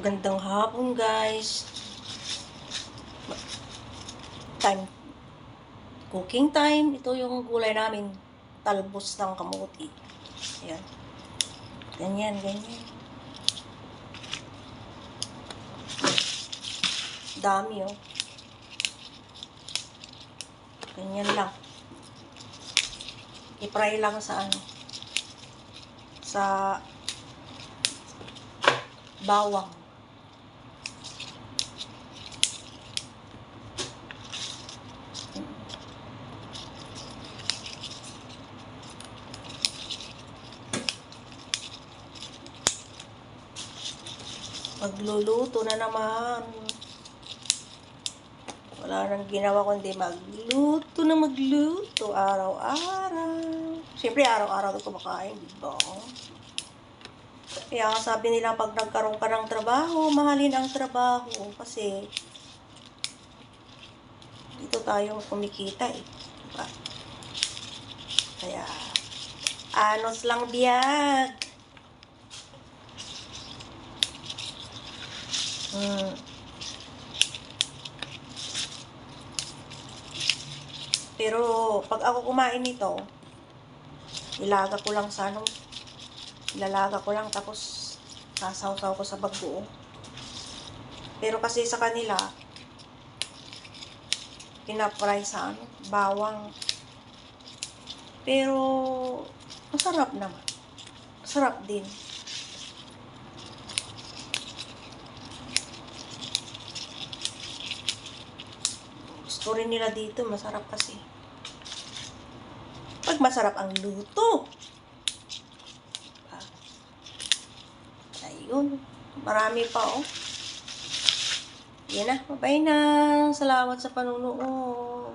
Magandang hapon, guys. Cooking time. Ito yung gulay namin. Talbos ng kamuti. Ayan. Ganyan, ganyan. Dami, oh. Ganyan lang. I-fry lang sa sa bawang. Magluluto na naman. Wala nang ginawa kundi magluto na magluto araw-araw. Siyempre, araw-araw ito kumakain, diba? Kaya sabi nila pag nagkaroon ka ng trabaho, mahalin ang trabaho. Kasi, dito tayo kumikita eh. Diba? Kaya, anos lang biyag. Pero, pag ako kumain nito, ilaga ko lang sa ilalaga ko lang tapos sasaw-saw ko sa bagoong. Pero kasi sa kanila, pinapry sa bawang. Pero, masarap naman. Masarap din. Gusto rin nila dito, masarap kasi. Pag masarap ang luto. Ayun. Marami pa, oh. Yan na. Bye na. Salamat sa panunood.